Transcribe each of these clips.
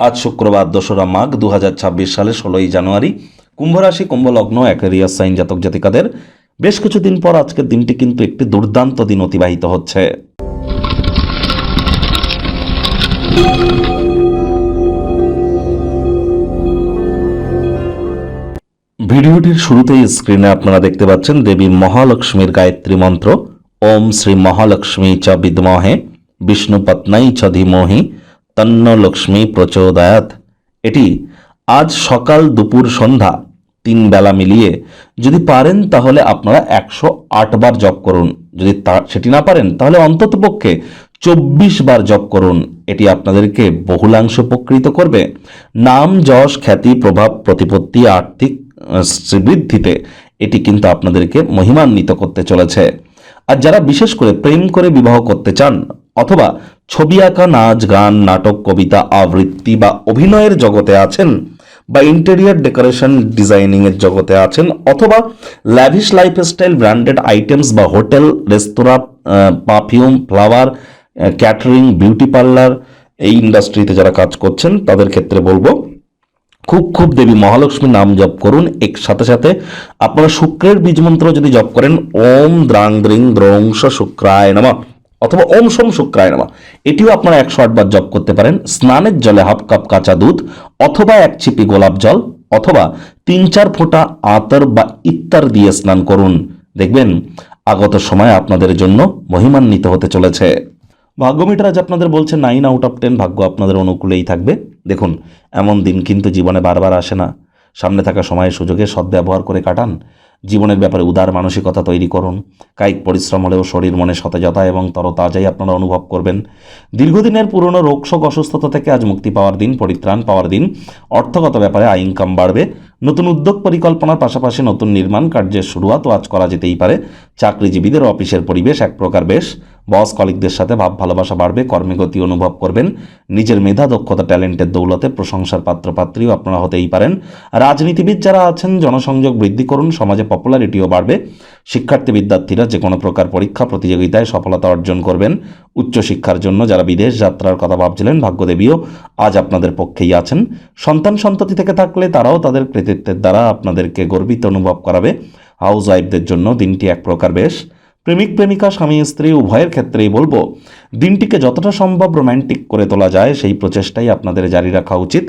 আজ শুক্রবার 2রা মাঘ 2026 সালে 16ই জানুয়ারি। কুম্ভ রাশি, কুম্ভ লগ্ন, অ্যাকোয়ারিয়াস সাইন জাতক জাতিকাদের বেশ কিছুদিন পর আজকের দিনটি কিন্তু একটি দুর্দান্ত দিন অতিবাহিত হচ্ছে। ভিডিওটির শুরুতেই স্ক্রিনে আপনারা দেখতে পাচ্ছেন দেবী মহালক্ষ্মীর গায়ত্রী মন্ত্র, ওম শ্রী মহালক্ষ্মী চ বিদ্মহে বিষ্ণুপত্নাই চ ধীমহি তন্ন লক্ষ্মী প্রচোদয়াৎ। এটি আজ সকাল, দুপুর, সন্ধ্যা 3 বেলা মিলিয়ে যদি পারেন তাহলে আপনারা 108 বার জপ করুন। যদি সেটি না পারেন তাহলে অন্ততপক্ষে 24 বার জপ করুন। এটি আপনাদেরকে বহুলাংশ উপকৃত করবে। নাম, যশ, খ্যাতি, প্রভাব, প্রতিপত্তি, আর্থিক শ্রীবৃদ্ধিতে এটি কিন্তু আপনাদেরকে মহিমান্বিত করতে চলেছে। আর যারা বিশেষ করে প্রেম করে বিবাহ করতে চান, অথবা ছবি আঁকা, নাচ, গান, নাটক, কবিতা, আবৃত্তি বা অভিনয়ের জগতে আছেন, বা ইন্টেরিয়ার ডেকোরেশন ডিজাইনিং এর জগতে আছেন, অথবা ল্যাভিশ লাইফস্টাইল ব্র্যান্ডেড আইটেমস বা হোটেল, রেস্তোরাঁ, perfume, flower, catering, beauty parlour, এই ইন্ডাস্ট্রিতে যারা কাজ করছেন তাদের ক্ষেত্রে বলবো খুব দেবী মহালক্ষ্মীর নাম জপ করুন। এর সাথে সাথে আপনারা শুক্রের বীজ মন্ত্র যদি জপ করেন, ওম দ্রাং দ্রিং দ্রংশ শুক্রায় নমঃ অথবা ওম সোম শুক্রায় নমঃ, এটিও আপনারা 108 বার জপ করতে পারেন। স্নানের জলে হাফ কাপ কাঁচা দুধ অথবা 1 ছিপি গোলাপ জল অথবা 3-4 ফোঁটা আতর বা ইত্তার দিয়ে স্নান করুন। দেখবেন আগত সময় আপনাদের জন্য মহিমান্বিত হতে চলেছে। ভাগ্যমিটার আজ আপনাদের বলছে 9 আউট অফ 10, ভাগ্য আপনাদের অনুকূলেই থাকবে। দেখুন, এমন দিন কিন্তু জীবনে বারবার আসে না। সামনে থাকা সময়ের সুযোগে সদ্ব্যবহার করে কাটান। জীবনের ব্যাপারে উদার মানসিকতা তৈরি করুন। কায়িক পরিশ্রম হলেও শরীর মনে সতেজতা এবং তরতাজাই আপনারা অনুভব করবেন। দীর্ঘদিনের পুরনো রোগশোক, অসুস্থতা থেকে আজ মুক্তি পাওয়ার দিন, পরিত্রাণ পাওয়ার দিন। অর্থগত ব্যাপারে আয় ইনকাম বাড়বে। নতুন উদ্যোগ পরিকল্পনার পাশাপাশি নতুন নির্মাণ কার্যের শুরুয়াতও আজ করা যেতেই পারে। চাকরিজীবীদের অফিসের পরিবেশ এক প্রকার বেশ। বস কলিগদের সাথে ভাব ভালোবাসা বাড়বে। কর্মে গতি অনুভব করবেন। নিজের মেধা, দক্ষতা, ট্যালেন্টের দৌলতে প্রশংসার পাত্রপাত্রীও আপনারা হতেই পারেন। রাজনীতিবিদ যারা আছেন, জনসংযোগ বৃদ্ধি করুন। সমাজে পপুলারিটিও বাড়বে। শিক্ষার্থী বিদ্যার্থীরা যে কোনো প্রকার পরীক্ষা প্রতিযোগিতায় সফলতা অর্জন করবেন। উচ্চশিক্ষার জন্য যারা বিদেশ যাত্রার কথা ভাবছিলেন, ভাগ্যদেবীও আজ আপনাদের পক্ষেই আছেন। সন্তান সন্ততি থেকে থাকলে তারাও তাদের কৃতিত্বের দ্বারা আপনাদেরকে গর্বিত অনুভব করাবে। হাউস ওয়াইফদের জন্য দিনটি এক প্রকার বেশ। প্রেমিক প্রেমিকা, স্বামী স্ত্রী উভয়ের ক্ষেত্রেই বলবো দিনটিকে যতটা সম্ভব রোম্যান্টিক করে তোলা যায় সেই প্রচেষ্টাই আপনাদের জারি রাখা উচিত।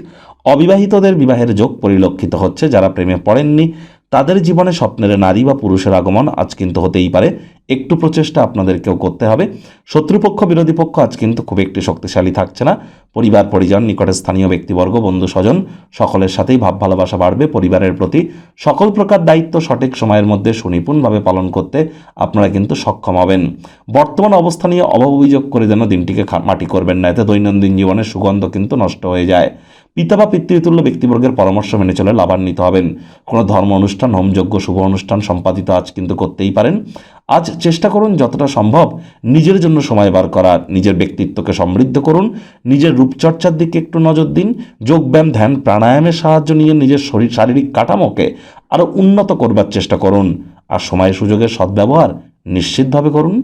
অবিবাহিতদের বিবাহের যোগ পরিলক্ষিত হচ্ছে। যারা প্রেমে পড়েননি তাদের জীবনে স্বপ্নের নারী বা পুরুষের আগমন আজ কিন্তু হতেই পারে। একটু প্রচেষ্টা আপনাদেরকেও করতে হবে। শত্রুপক্ষ, বিরোধী পক্ষ আজ কিন্তু খুব একটি শক্তিশালী থাকছে না। পরিবার, পরিজন, নিকটের স্থানীয় ব্যক্তিবর্গ, বন্ধু স্বজন সকলের সাথেই ভাব ভালোবাসা বাড়বে। পরিবারের প্রতি সকল প্রকার দায়িত্ব সঠিক সময়ের মধ্যে সুনিপুণভাবে পালন করতে আপনারা কিন্তু সক্ষম হবেন। বর্তমান অবস্থা নিয়ে অভাব অভিযোগ করে যেন দিনটিকে মাটি করবেন না, এতে দৈনন্দিন জীবনের সুগন্ধ কিন্তু নষ্ট হয়ে যায়। পিতা বা পিতৃতুল্য ব্যক্তিবর্গের পরামর্শ মেনে চলে লাভান্বিত হবেন। কোনো ধর্ম অনুষ্ঠান, হোমযজ্ঞ, শুভ অনুষ্ঠান সম্পাদিত আজ কিন্তু করতেই পারেন। আজ চেষ্টা করুন যতটা সম্ভব নিজের জন্য সময় বার করার। নিজের ব্যক্তিত্বকে সমৃদ্ধ করুন। নিজের রূপচর্চার দিকে একটু নজর দিন। যোগব্যায়াম, ধ্যান, প্রাণায়ামের সাহায্য নিয়ে নিজের শারীরিক কাঠামোকে আরও উন্নত করবার চেষ্টা করুন। আর সময় সুযোগের সদ্ব্যবহার নিশ্চিতভাবে করুন।